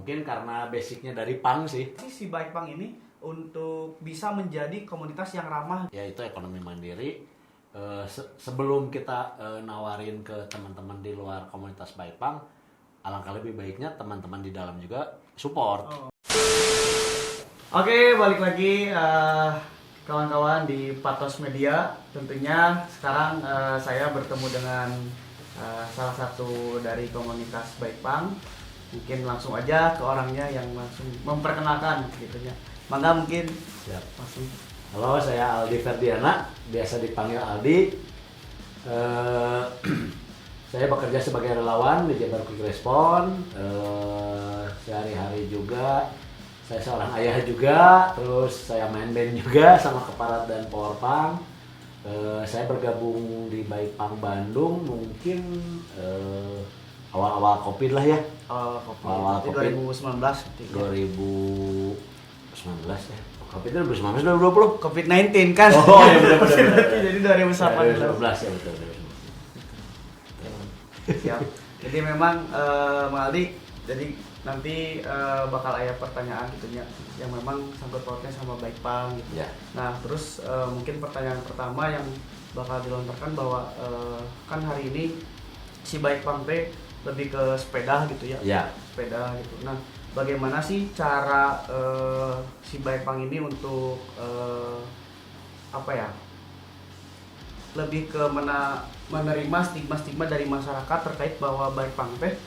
Mungkin karena basicnya dari punk sih. Si Baikpang ini untuk bisa menjadi komunitas yang ramah. Ya itu ekonomi mandiri. Sebelum kita nawarin ke teman-teman di luar komunitas Baikpang, alangkah lebih baiknya teman-teman di dalam juga support. Oke, balik lagi kawan-kawan di Patos Media. Tentunya sekarang saya bertemu dengan salah satu dari komunitas Baikpang. Mungkin langsung aja ke orangnya yang langsung memperkenalkan gitu ya. Mangga mungkin. Siap. Langsung. Halo, saya Aldi Ferdiana, biasa dipanggil Aldi. Saya bekerja sebagai relawan di Jabar Quick Response. Sehari-hari juga saya seorang ayah juga, terus saya main band juga sama Keparat dan Powerpunk. Saya bergabung di Baikpang Bandung mungkin awal-awal Covid lah ya. Awal Covid 2019. 2019 ya. Covid itu 2019 2020. COVID-19 kan. Oh iya benar. Jadi 2018. 2019 ya betul. Siap. Jadi memang Maldi, jadi nanti bakal ada pertanyaan gitu ya, yang memang sangkut pautnya sama Baikpang gitu. Ya. Nah terus mungkin pertanyaan pertama yang bakal dilontarkan bahwa kan hari ini si Baikpang teh lebih ke sepeda gitu ya. Ya. Sepeda gitu. Nah bagaimana sih cara si Baikpang ini untuk apa ya, lebih ke menerima stigma-stigma dari masyarakat terkait bahwa Baikpang teh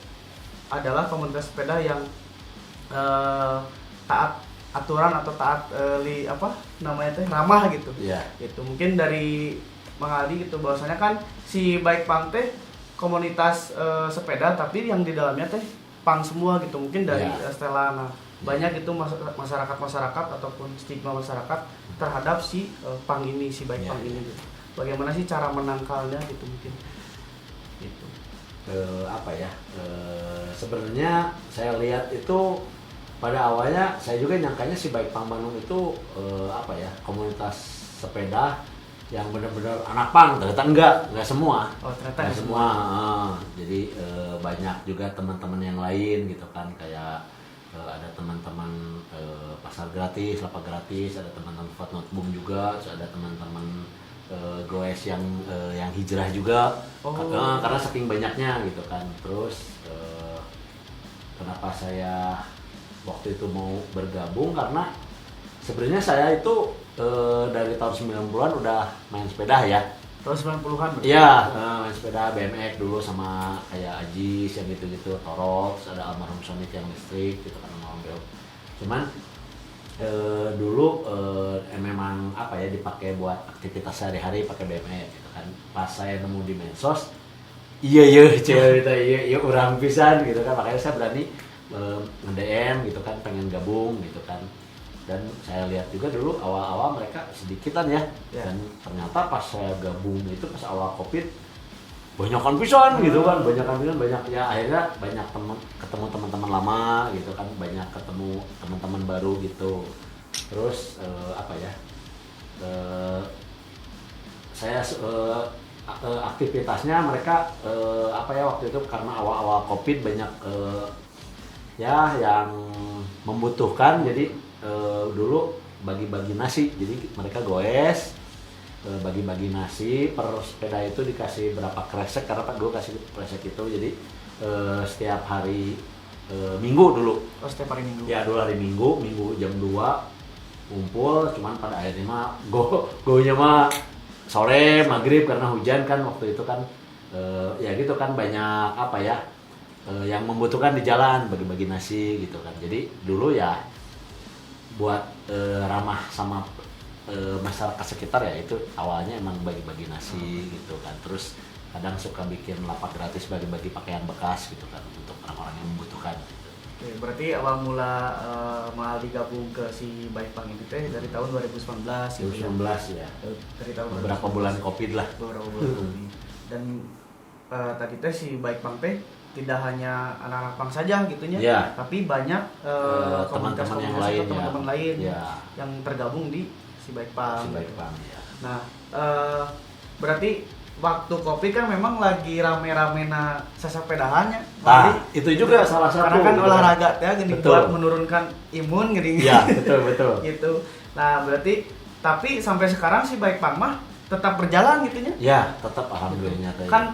adalah komunitas sepeda yang taat aturan atau taat ramah gitu. Iya. Gitu. Mungkin dari Mang Aldi gitu bahwasanya kan si Baikpang teh komunitas sepeda tapi yang di dalamnya teh punk semua gitu. Mungkin dari setelan banyak itu masyarakat ataupun stigma masyarakat terhadap si punk ini, si Baikpang ini gitu. Bagaimana sih cara menangkalnya gitu mungkin gitu. Sebenarnya saya lihat itu pada awalnya saya juga nyangkanya si Baikpang Bandung itu komunitas sepeda yang benar-benar anak punk. Ternyata enggak semua. Oh, ternyata enggak semua. Jadi banyak juga teman-teman yang lain gitu kan, kayak ada teman-teman pasar gratis, lapak gratis, ada teman-teman Footnote Boom juga, terus ada teman-teman goes yang hijrah juga. Karena saking banyaknya gitu kan. Terus kenapa saya waktu itu mau bergabung, karena sebenarnya saya itu dari tahun 90-an udah main sepeda ya. Tahun 90-an berarti? Iya, main sepeda BMX dulu sama kayak Ajis yang gitu-gitu, Torox, ada almarhum Sonic yang listrik gitu kan, sama Bel. Cuman dulu memang dipakai buat aktivitas sehari-hari, pakai BMX gitu kan. Pas saya nemu di medsos, iya urang pisan gitu kan, makanya saya berani nge-DM gitu kan, pengen gabung gitu kan. Dan saya lihat juga dulu awal-awal mereka sedikitan ya. Dan ternyata pas saya gabung itu pas awal Covid banyakan pisan gitu kan, banyak ya, akhirnya banyak ketemu teman-teman lama gitu kan, banyak ketemu teman-teman baru gitu. Terus saya aktivitasnya mereka waktu itu karena awal-awal Covid banyak yang membutuhkan, jadi dulu bagi-bagi nasi, jadi mereka goes bagi-bagi nasi, per sepeda itu dikasih berapa kresek, karena Pak dulu kasih kresek itu, jadi setiap hari Minggu dulu. Oh, setiap hari Minggu? Ya, dulu hari Minggu jam 2 kumpul, cuman pada akhirnya mah go-nya mah sore, maghrib, karena hujan kan waktu itu kan. Ya gitu kan, banyak yang membutuhkan di jalan, bagi-bagi nasi gitu kan. Jadi dulu ya buat ramah sama masyarakat sekitar ya, itu awalnya emang bagi-bagi nasi gitu kan. Terus kadang suka bikin lapak gratis, bagi-bagi pakaian bekas gitu kan untuk orang-orang yang membutuhkan gitu. Oke, berarti awal mula Mal digabung ke si Baikpang ini teh dari tahun 2019 gitu. 2019 ya. Dari tahun beberapa bulan Covid lah. Beberapa bulan Covid. Dan tadi teh si Baikpang teh tidak hanya anak-anak pang saja gitunya, tapi banyak teman-teman yang lain, teman-teman lain yang tergabung di si Baikpang. Si Baikpang ya. Nah, berarti waktu kopi kan memang lagi rame-rame na sesepedahannya. Nah, itu juga salah satu. Karena kan gitu olahraga ya gini Betul. buat menurunkan imun gini. Iya, betul. Gitu. Nah, berarti tapi sampai sekarang si Bikepunk mah tetap berjalan gitunya. Ya, tetap alhamdulillah teh. Kan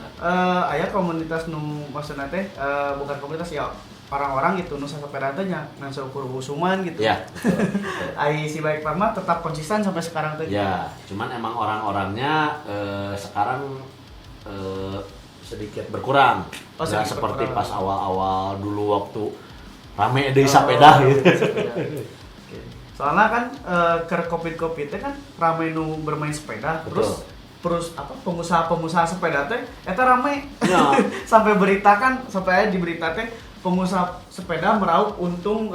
aya komunitas nu maksudna teh bukan komunitas ya orang-orang gitu nu sepeda teh nya ngan seukur usuman gitu. Ya, betul. Ai si Bikepunk mah tetap konsisten sampai sekarang teh. Ya, cuman emang orang-orangnya sekarang sedikit berkurang. Oh, Nggak sedikit seperti berkurang. pas awal-awal dulu waktu rame di sepeda gitu. Oke. Soalnya kan ke covid teh kan rame nu bermain sepeda, Betul. terus apa pengusaha-pengusaha sepeda teh eta rame. Ya. Sampai berita kan sampai di berita teh pengusaha sepeda meraup untung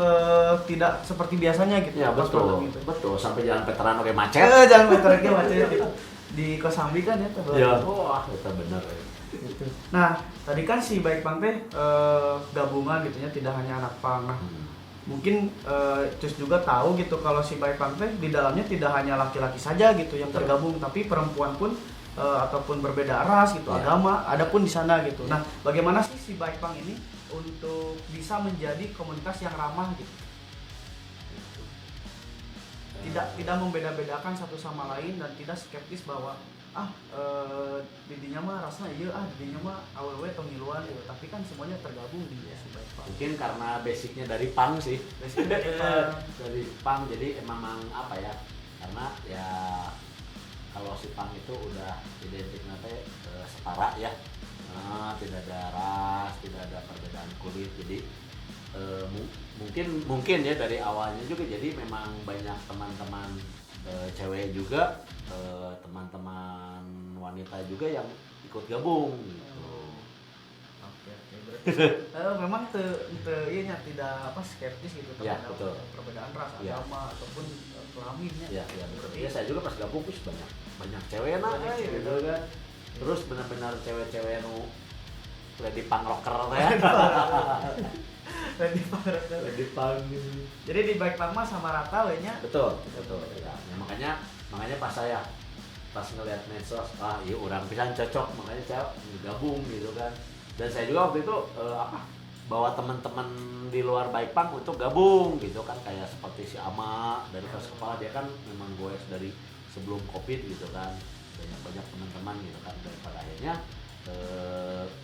tidak seperti biasanya gitu. Ya, pas betul. pandemi teh. Betul, sampai jalan veteran oke macet. Jangan meter lagi macet gitu. Di Kosambi kan ya tuh. Ya, wah, itu bener. Gitu. Nah, tadi kan si Bikepunk teh gabungan gitu ya, tidak hanya anak pang. Nah, mungkin Cus juga tahu gitu kalau si Bikepunk teh di dalamnya tidak hanya laki-laki saja gitu yang tergabung, tapi perempuan pun ataupun berbeda ras gitu, Ya. agama ada pun di sana gitu. Nah, bagaimana sih si Bikepunk ini untuk bisa menjadi komunitas yang ramah gitu? Tidak membeda-bedakan satu sama lain dan tidak skeptis bahwa didinya mah rasanya iya didinya mah awewe tong ngiluan gitu, tapi kan semuanya tergabung di si Bikepunk. Mungkin karena basicnya dari punk sih. Basicnya dari punk. Dari punk, jadi emang apa ya? Karena ya kalau si punk itu udah identiknya teh setara ya. Tidak ada ras, tidak ada perbedaan kulit. Jadi mungkin ya dari awalnya juga jadi memang banyak teman-teman cewek juga, teman-teman wanita juga yang ikut gabung gitu. Oke, berarti memang iya tidak skeptis gitu Ya, terhadap betul. perbedaan ras, Ya. agama ataupun kelaminnya. Ya, berarti ya saya juga pas gabung banyak cewek Banyak cewek. gitu kan. Terus benar-benar cewek-cewek nu lady punk rocker ya. Lady punk. Lady punk. Jadi di Bikepunk mah sama rata we nya. Betul. Ya, makanya pas saya ngelihat medsos, iya orang pisan cocok, makanya saya gabung gitu kan. Dan saya juga waktu itu bawa teman-teman di luar Bikepunk untuk gabung gitu kan, kayak seperti si Ama dari keras kepala, dia kan memang goes dari sebelum Covid gitu kan. Banyak teman-teman gitu kan, dan pada akhirnya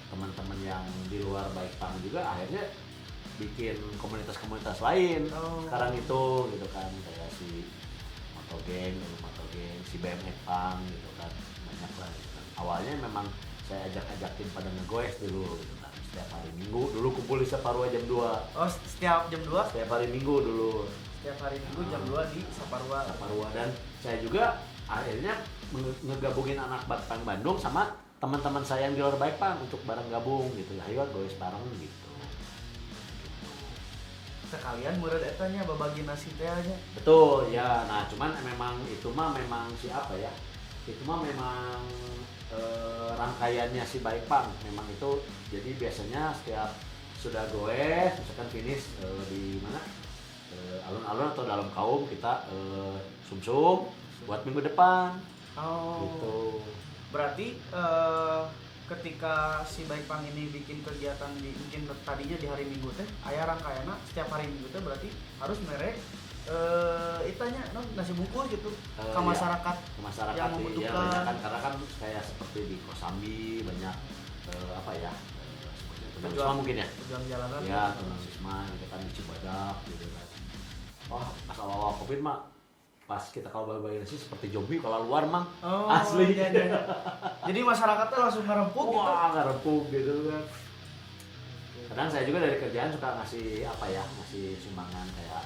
teman-teman yang di luar Bikepunk juga akhirnya bikin komunitas-komunitas lain sekarang itu gitu kan, kayak si Motogeng, si BMX Punk gitu kan, banyak lah gitu kan. Awalnya memang saya ajakin pada ngegoes dulu gitu kan, setiap hari Minggu dulu kumpul di Saparua jam 2. Oh, setiap jam 2? Setiap hari Minggu dulu. Setiap hari Minggu jam 2 di Saparua. Dan saya juga akhirnya ngegabungin anak Bikepunk Bandung sama teman-teman saya yang di luar Bikepunk untuk bareng gabung gitu. Ayo goes bareng gitu. Sekalian meureun eta nya babagi nasi teh nya. Betul ya. Nah, cuman memang itu mah memang siapa ya? Itu mah memang rangkaiannya si Bikepunk. Memang itu jadi biasanya setiap sudah goes misalkan finish di mana? Alun-alun atau dalam kaum kita sumsum buat minggu depan. Oh. Gitu. Berarti ketika si Bikepunk ini bikin kegiatan mungkin tadinya di hari Minggu teh aya rangkaiana setiap hari Minggu teh berarti harus merek itanya nasi bungkus gitu ke masyarakat, ke masyarakat yang ya, membutuhkan. banyak kan, karena kan kayak seperti di Kosambi banyak apa ya seperti Sisma mungkin ya pejuang jalanan ya teman Sisma gitu kan, di Cibadak gitu kan. Wah, pas awal-awal Covid mah pas kita kalau bagi nasi seperti zombie kalau luar mang. Oh, asli iya. Jadi masyarakatnya langsung ngerempuk gitu. wah ngerempuk gitu kan. Kadang saya juga dari kerjaan suka ngasih apa ya, ngasih sumbangan kayak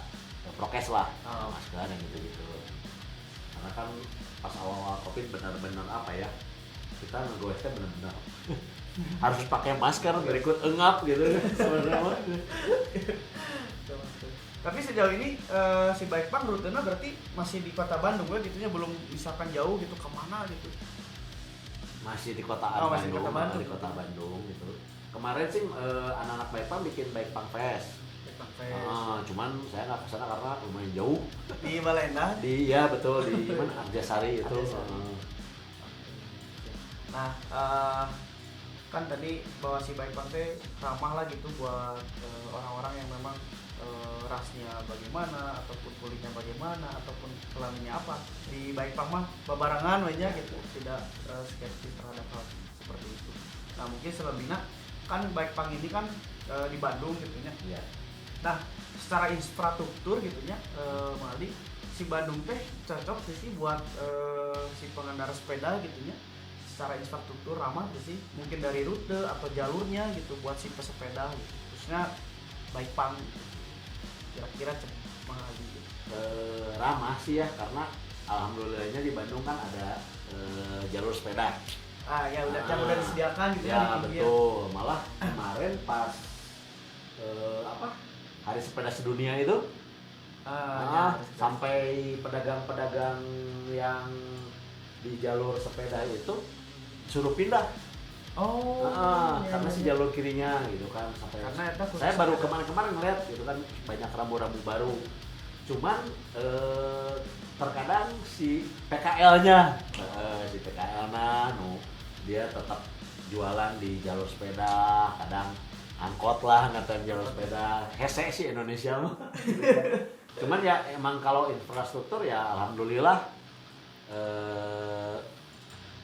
prokes lah, masker dan gitu-gitu. Karena kan pas awal-awal Covid benar-benar apa ya, kita ngegoesnya benar-benar harus pakai masker berikut engap gitu sebenarnya. Tapi sejauh ini si Bikepunk rutenya berarti masih di kota Bandung ya gitunya, belum misalkan jauh gitu kemana gitu. Masih di kota Masih di Bandung, kota Bandung. di kota Bandung gitu. Kemarin sih anak-anak Bikepunk bikin Bikepunk Fest. Bikepunk Fest. Cuman saya nggak kesana karena lumayan jauh. Di Balenda. Iya betul, di mana Arjasari itu. Arjasari. Nah, kan tadi bahwa si Bike Punk teh ramah lah gitu buat orang-orang yang memang rasnya bagaimana ataupun kulitnya bagaimana ataupun kelaminnya apa. Di Bike Punk mah babarangan aja gitu, tidak skeptis terhadap hal seperti itu. Nah, mungkin selebihnya kan Bike Punk ini kan di Bandung gitu nya. Iya. Nah, secara infrastruktur gitu nya, Maldi, si Bandung teh cocok sih buat si pengendara sepeda gitu nya. Secara infrastruktur ramah tuh sih, mungkin dari rute atau jalurnya gitu buat si pesepeda gitu. Khususnya Bike Punk kira-kira Maldi gitu. Ramah sih ya, karena alhamdulillahnya di Bandung kan ada jalur sepeda. Ya udah disediakan gitu ya. di pinggir. Betul, malah kemarin pas Hari Sepeda Sedunia itu sampai pedagang-pedagang yang di jalur sepeda itu suruh pindah. Karena si jalur kirinya gitu kan sampai. Karena Saya baru kemarin ngeliat gitu kan banyak rambu-rambu baru. Cuman terkadang si PKL-nya, dia tetap jualan di jalur sepeda, kadang angkot lah ngatain jalur sepeda. Hese sih Indonesia mah. Cuman ya emang kalau infrastruktur ya alhamdulillah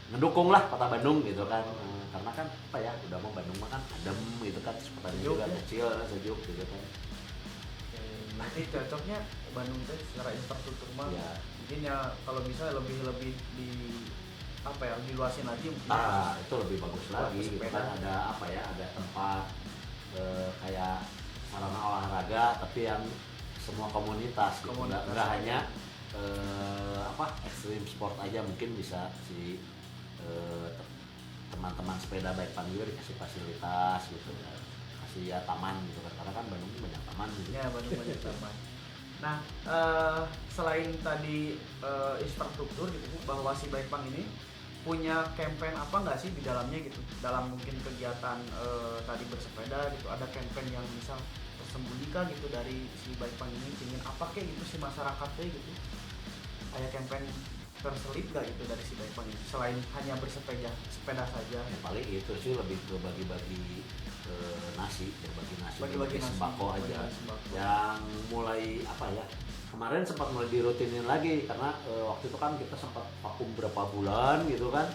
ngedukung lah Kota Bandung gitu kan. Karena kan udah mau Bandung mah kan adem gitu kan, kotanya juga kecil, sejuk gitu kan. Nanti cocoknya Bandung teh secara infrastruktur mah mungkin ya kalau bisa lebih diluasin lagi mungkin. Itu lebih bagus lagi gitu kan, ada ada tempat kayak sarana olahraga tapi yang semua komunitas gitu. Nggak hanya ekstrim sport aja, mungkin bisa si teman-teman sepeda Bike Punk juga dikasih fasilitas gitu ya, kasih taman gitu kan, karena kan Bandung banyak taman gitu. Ya, Bandung banyak taman. Nah, selain tadi infrastruktur gitu bahwa si Bike Punk ini punya campaign apa nggak sih di dalamnya gitu, dalam mungkin kegiatan tadi bersepeda gitu, ada campaign yang misal tersembunyi kah gitu dari si Bike Punk ini, ingin apa kayak gitu si masyarakatnya gitu, kayak campaign terselip gak gitu dari si Bike Punk ini selain hanya sepeda saja? Ya, paling itu sih lebih ke bagi-bagi nasi, bagi sembako aja. Sembako. Yang mulai kemarin sempat mulai dirutinin lagi karena waktu itu kan kita sempat vakum berapa bulan gitu kan,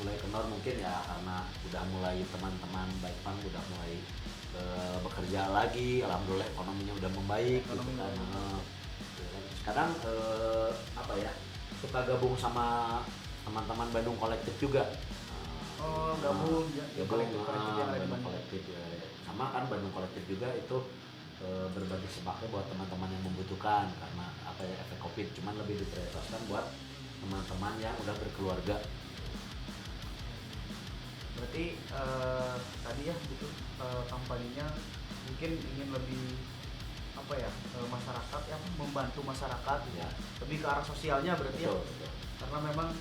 mulai kendor mungkin ya karena udah mulai teman-teman Bike Punk udah mulai bekerja lagi, alhamdulillah ekonominya udah membaik gitu kan. Sekarang suka gabung sama teman-teman Bandung Kolektif juga. Gabung ya. Bandung Kolektif ya. Sama kan Bandung Kolektif juga itu berbagi sembako buat teman-teman yang membutuhkan karena efek Covid, cuman lebih diprioritaskan buat teman-teman yang udah berkeluarga. Berarti tadi ya gitu kampanyenya mungkin ingin lebih masyarakat yang membantu masyarakat ya, lebih ke arah sosialnya berarti. Betul. Karena memang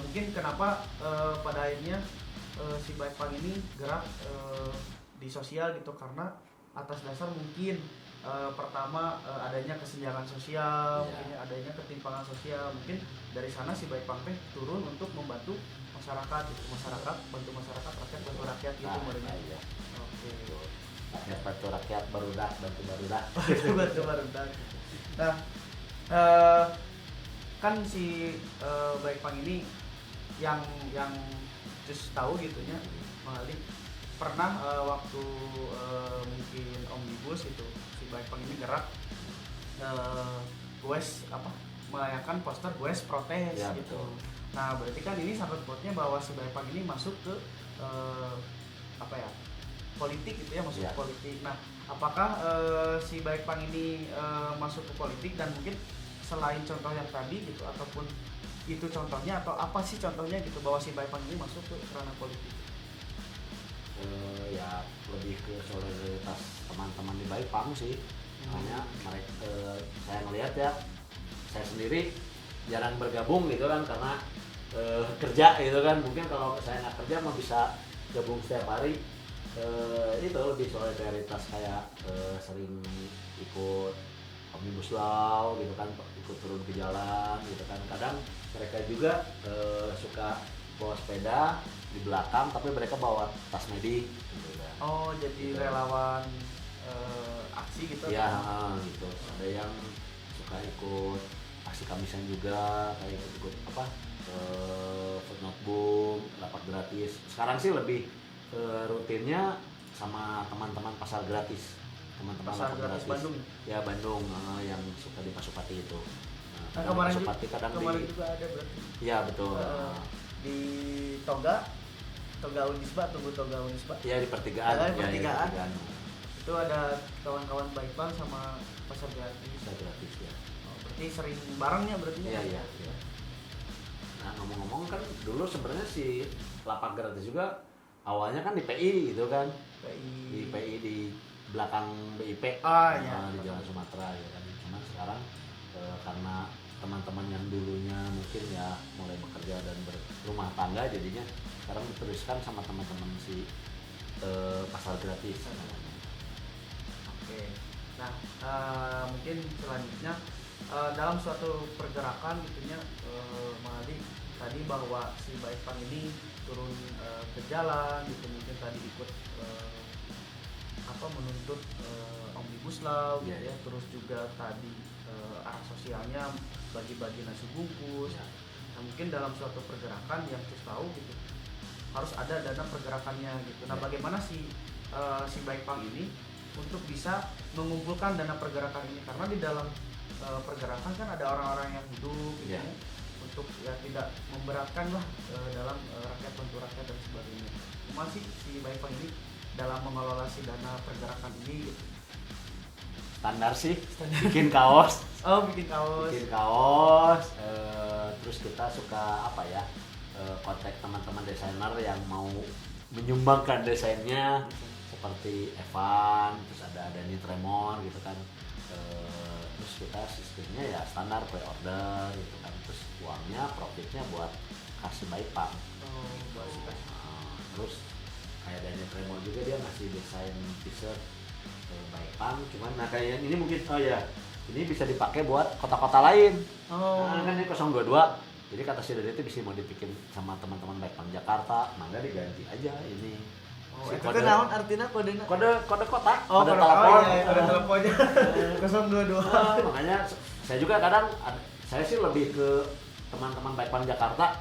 mungkin kenapa pada akhirnya si Bike Punk ini gerak di sosial gitu, karena atas dasar mungkin pertama adanya kesenjangan sosial, mungkin adanya ketimpangan sosial, mungkin dari sana si Bike Punk turun untuk membantu masyarakat gitu, bantu masyarakat, rakyat bantu rakyat gitu Iya. Oke. Rakyat bantu rakyat, barudak bantu barudak. Bantu barudak. Nah, kan si Bike Punk ini yang just tahu gitunya, Mali pernah waktu mungkin omnibus itu si Bike Punk ini gerak melayangkan poster goes protes ya, gitu. Betul. Nah, berarti kan ini sangkut pautnya bahwa si Bike Punk ini masuk ke politik gitu ya, masuk ke politik. Nah, apakah si Bike Punk ini masuk ke politik, dan mungkin selain contoh yang tadi gitu, ataupun itu contohnya atau apa sih contohnya gitu bahwa si Bike Punk ini masuk ke ranah politik? Ya lebih ke solidaritas teman-teman di Bike Punk sih. Makanya saya ngelihat ya, saya sendiri jarang bergabung gitu kan karena kerja gitu kan. Mungkin kalau saya nggak kerja mah bisa gabung setiap hari. Itu lebih solidaritas kayak sering ikut omnibus law gitu kan, ikut turun ke jalan gitu kan. Kadang mereka juga suka bawa sepeda di belakang tapi mereka bawa tas medik gitu kan. Oh, jadi Gitu. relawan aksi gitu. Iya, gitu. Ada yang suka ikut aksi kamisan juga, kayak ikut apa? Footnote Boom, lapak gratis. Sekarang sih lebih rutinnya sama teman-teman pasar gratis. Teman-teman Pasar lapak gratis Bandung. Ya Bandung, yang suka di Pasupati itu. Nah, Kadang kemarin Pasupati, kadang kemarin di. juga ada berarti. Iya betul. Di Toga Unisba, tunggu Toga Unisba. Iya di pertigaan. Ada di Ya, pertigaan. pertigaan. Itu ada kawan-kawan baik bang sama pasar gratis. Pasar gratis ya. Oh, berarti sering barengnya berarti ya? Iya. Nah ngomong-ngomong kan dulu sebenarnya si lapak gratis juga awalnya kan di PI gitu kan, di PI di belakang BIP, Iya. di Jalan Sumatera ya kan. Cuman sekarang karena teman-teman yang dulunya mungkin ya mulai bekerja dan berumah tangga, jadinya sekarang diteruskan sama teman-teman si pasar gratis. Oke. Nah, mungkin selanjutnya dalam suatu pergerakan gitunya Mali tadi bahwa si Baikpang ini turun ke jalan gitu, mungkin tadi ikut menuntut omnibus law gitu Iya. ya, terus juga tadi arah sosialnya bagi-bagi nasi bungkus. Ya. Nah, mungkin dalam suatu pergerakan yang kita tahu gitu harus ada dana pergerakannya gitu. Nah, Ya. bagaimana si Baikpang ini untuk bisa mengumpulkan dana pergerakan ini, karena di dalam pergerakan kan ada orang-orang yang hidup gitu Ya. ya, untuk ya tidak memberatkan lah dalam rakyat, bantu rakyat dan sebagainya. Masih si Baikpang ini dalam mengelola si dana pergerakan ini gitu. Standar sih, bikin kaos. Oh, bikin kaos. Terus kita suka apa ya, kontak teman-teman desainer yang mau menyumbangkan desainnya, seperti Evan, terus ada Dani Tremor gitu kan. Terus kita sistemnya ya standar pre-order gitu kan, terus uangnya, profitnya buat kasih Baikpang. Oh, baik. Terus kayak Dani Tremor juga dia ngasih desain t-shirt Baikpang, cuman nah kayak ini mungkin ini bisa dipakai buat kota-kota lain. Nah, kan ini 022. Jadi kata si Dede itu bisa mau dibikin sama teman-teman Baikpang Jakarta, mangga diganti aja ini. Oh, Si itu kan naon artinya kodenya? kode kota, Oh, kode kode telepon. kode teleponnya. 022. Makanya saya juga kadang saya sih lebih ke teman-teman Baikpang Jakarta,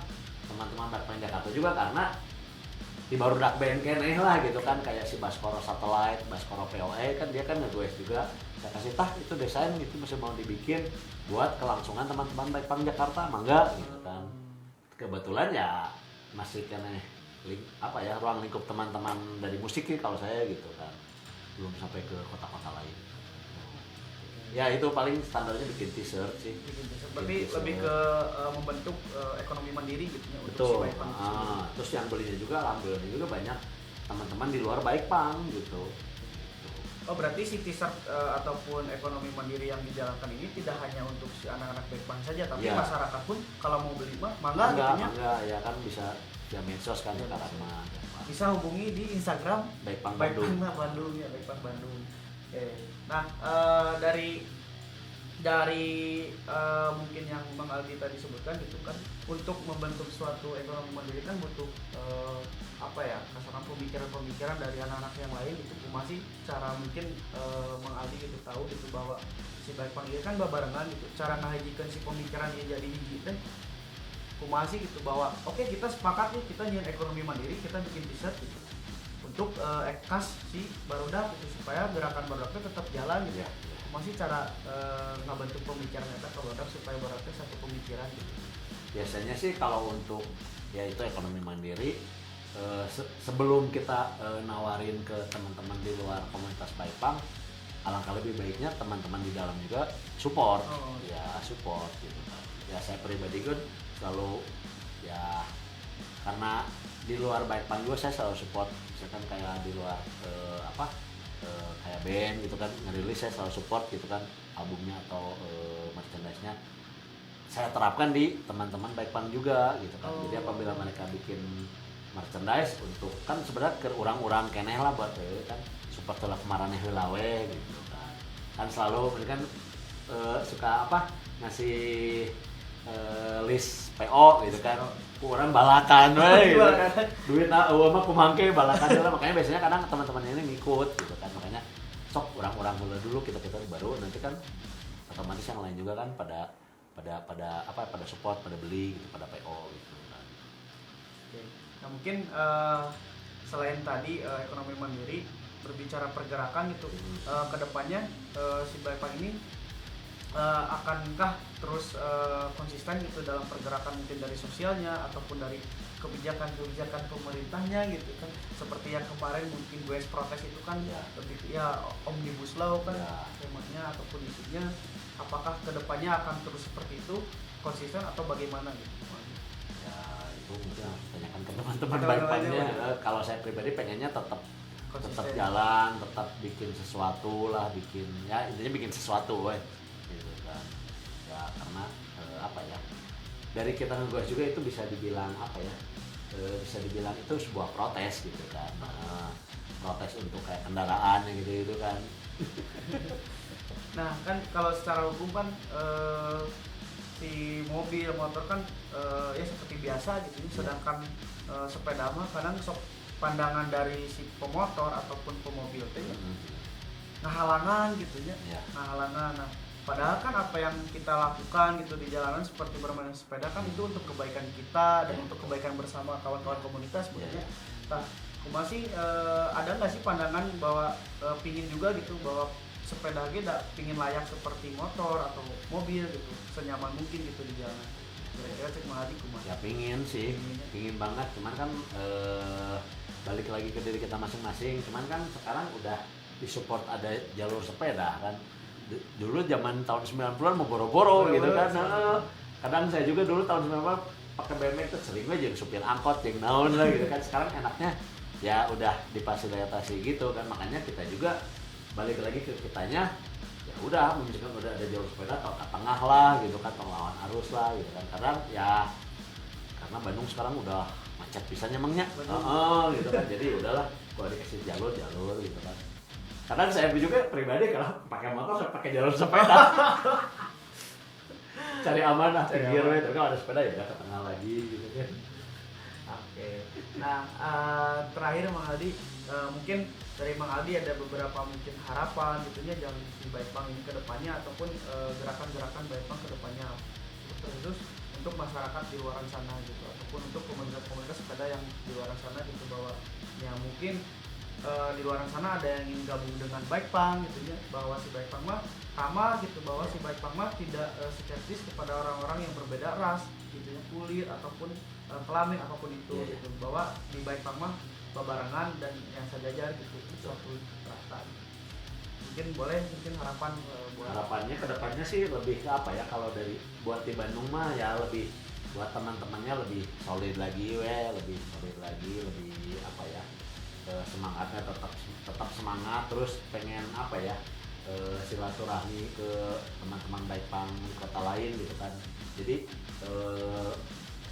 juga karena di barudak band keneh lah gitu kan, kayak si Baskoro Satellite, Baskoro POE kan dia kan nge-goes juga. Saya kasih itu desain gitu masih mau dibikin buat kelangsungan teman-teman Baikpang Jakarta, mangga gitu kan. Kebetulan ya masih keneh ruang lingkup teman-teman dari musik sih kalau saya gitu kan. Belum sampai ke kota-kota lain. Ya itu paling standarnya bikin t-shirt sih. Berarti lebih ke membentuk ekonomi mandiri gitu ya untuk si Betul. Baikpang. Terus yang belinya juga alhamdulillah juga banyak teman-teman di luar Baikpang gitu. Oh, berarti si t-shirt ataupun ekonomi mandiri yang dijalankan ini tidak hanya untuk si anak-anak Baikpang saja, tapi Iya. masyarakat pun kalau mau beli mah mangga gitu ya. Mangga ya kan bisa via medsos kan sekarang mah. Bisa hubungi di Instagram Baikpang Bandung. Bandung ya, Baikpang Bandung. Oke. Nah, dari mungkin yang Bang Aldi tadi sebutkan gitu kan, untuk membentuk suatu ekonomi mandiri kan butuh kasaran pemikiran dari anak-anak yang lain itu masih cara mungkin Bang Aldi gitu tahu gitu bahwa si Baikpang ini kan babarengan gitu cara ngahajikan si pemikiran ini jadi hiji teh kumasi gitu, bahwa oke, kita sepakat nih kita nyian ekonomi mandiri, kita bikin t-shirt gitu untuk ekas si barudak gitu supaya gerakan barudaknya tetap jalan gitu. Ya. Masih cara ngebentuk pemikiran eta ke barudak supaya barudaknya satu pemikiran gitu. Biasanya sih kalau untuk ya itu ekonomi mandiri, sebelum kita nawarin ke teman-teman di luar komunitas Baikpang, alangkah lebih baiknya teman-teman di dalam juga support. Ya support gitu kan. Ya saya pribadi kan selalu ya karena di luar Baikpang juga saya selalu support, misalkan kayak di luar kayak band gitu kan ngerilis, saya selalu support gitu kan albumnya atau merchandise-nya saya terapkan di teman-teman Baikpang juga gitu kan. Jadi apabila mereka bikin merchandise untuk kan sebenarnya ke orang-orang keneh lah buat kan support lah kemarin heula we gitu kan selalu mereka kan suka ngasih list PO gitu kan. orang balakan we gitu. Balakan. Duit mah kumangke balakan lah, makanya biasanya kadang teman-teman ini ngikut gitu kan, makanya sok orang-orang dulu kita baru nanti kan otomatis yang lain juga kan pada support, pada beli gitu, pada PO gitu kan. Oke. Nah mungkin selain tadi ekonomi mandiri, berbicara pergerakan gitu, kedepannya si Bikepang ini akankah terus konsisten gitu dalam pergerakan mungkin dari sosialnya ataupun dari kebijakan pemerintahnya gitu kan, seperti yang kemarin mungkin gue protes itu kan lebih ya omnibus law kan temanya ataupun isunya, apakah kedepannya akan terus seperti itu konsisten atau bagaimana gitu? Ya itu mungkin harus tanyakan ke teman-teman Bikepangnya. Kalau saya pribadi pengennya tetap jalan, tetap bikin sesuatu lah, intinya bikin sesuatu gitu kan. Ya karena apa ya, dari kita ngegas juga itu bisa dibilang apa ya, bisa dibilang itu sebuah protes gitu kan. Protes untuk kayak kendaraan gitu kan. Nah kan kalau secara hukum kan si mobil motor kan ya seperti biasa gitu, sedangkan sepeda mah kadang sok pandangan dari si pemotor ataupun pemobil teh ngahalangan gitu ya, ngahalangan. Nah padahal kan apa yang kita lakukan gitu di jalanan seperti bermain sepeda kan itu untuk kebaikan kita dan untuk kebaikan bersama kawan-kawan komunitas sebenarnya. Nah masih ada nggak sih pandangan bahwa pingin juga gitu bahwa sepeda kita pingin layak seperti motor atau mobil gitu, senyaman mungkin gitu di jalanan? Kira-kira cek Mahadi kumaha? Ya pingin sih, pingin banget, cuman kan balik lagi ke diri kita masing-masing. Cuman kan sekarang udah disupport ada jalur sepeda kan. Dulu zaman tahun 90-an mau boro-boro gitu kan. Kadang saya juga dulu tahun 90-an pakai BMX itu sering aja jadi supir angkot yang naon lah gitu kan. Sekarang enaknya ya udah difasilitasi gitu kan, makanya kita juga balik lagi ke kitanya, ya udah misalkan udah ada jalur sepeda atau ke tengah lah gitu kan, lawan arus lah gitu kan. Kadang ya karena Bandung sekarang udah macet pisannya emangnya, gitu kan, jadi udahlah kalau dikasih jalur gitu kan. Kadang saya juga pribadi kalau pakai motor saya pakai jalur sepeda, cari aman lah, pinggir itu kan ada sepeda ya udah ke tengah lagi gitu kan. Oke. Nah terakhir Mang Aldi, mungkin dari Mang Aldi ada beberapa mungkin harapan gitunya yang di Bikepang ini ke depannya ataupun gerakan-gerakan Bikepang ke depannya, terus untuk masyarakat di luar sana gitu ataupun untuk komunitas-komunitas sepeda yang di luar sana gitu, bahwa ya mungkin di luar sana ada yang ingin gabung dengan Bikepang gitu ya, bahwa si Bikepang mah sama gitu, bahwa si Bikepang mah tidak skeptis kepada orang-orang yang berbeda ras gitu ya, kulit ataupun kelamin apapun itu gitu, bahwa di Bikepang mah babarengan dan yang sejajar gitu, suatu rata. Mungkin harapannya kedepannya sih lebih ke apa ya, kalau dari buat di Bandung mah ya lebih buat teman-temannya lebih solid lagi lebih apa ya, semangatnya tetap semangat, terus pengen apa ya, silaturahmi ke teman-teman Bikepang kota lain gitu kan. Jadi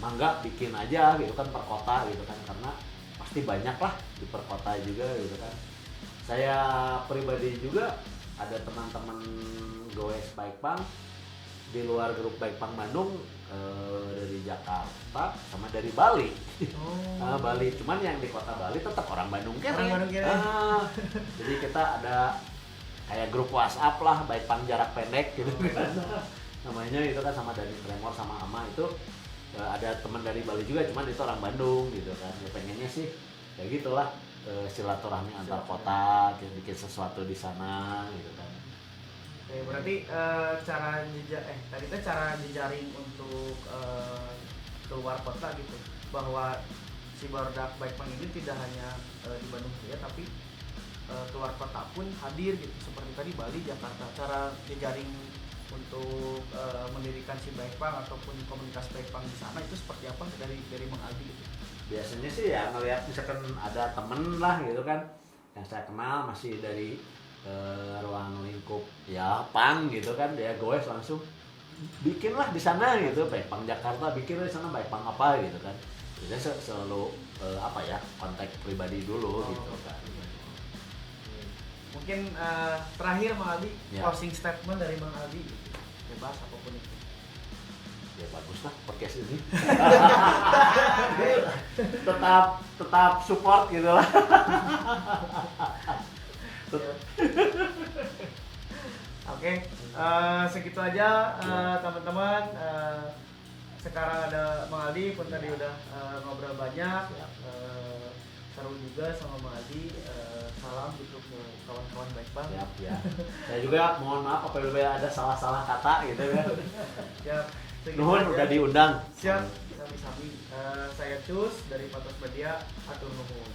mangga bikin aja gitu kan per kota gitu kan, karena pasti banyak lah di per kota juga gitu kan. Saya pribadi juga ada teman-teman goes Bikepang di luar grup Bikepang Bandung, dari Jakarta sama dari Bali. Bali, cuman yang di kota Bali tetap orang Bandung kan. Jadi kita ada kayak grup WhatsApp lah, Bikepang jarak pendek gitu kan. Namanya itu kan, sama dari Tremor sama Ama itu ada teman dari Bali juga, cuman itu orang Bandung gitu kan. Ya pengennya sih kayak gitulah, silaturahmi antar kota, bikin sesuatu di sana gitu kan. Oke, berarti tadi itu cara jejaring untuk keluar kota gitu, bahwa si barudak Bikepang ini tidak hanya di Bandung saja, tapi keluar kota pun hadir gitu, seperti tadi Bali, Jakarta. Cara jejaring untuk mendirikan si Bikepang ataupun komunitas Bikepang di sana itu seperti apa dari Mang Aldi gitu? Biasanya sih ya ngelihat misalkan ada temen lah gitu kan yang saya kenal masih dari ruang lingkup ya pang gitu kan, dia goes langsung bikin lah di sana gitu, Bikepang Jakarta bikin di sana Bikepang apa gitu kan. Jadi selalu apa ya, kontak pribadi dulu gitu kan. Mungkin terakhir Mang Aldi, closing statement dari Mang Aldi, bebas apapun itu. ya bagus lah podcast ini. tetap support gitu lah. Oke, segitu aja teman-teman. Sekarang ada Mang Aldi pun tadi udah ngobrol banyak. Seru juga sama Mang Aldi. Salam gitu ke kawan-kawan baik bang. Siap ya. Saya juga mohon maaf apabila ada salah-salah kata gitu kan. Siap. Nuhun udah diundang. Siap. Sami-sami. Saya Cus dari Patos Media. Atur nuhun.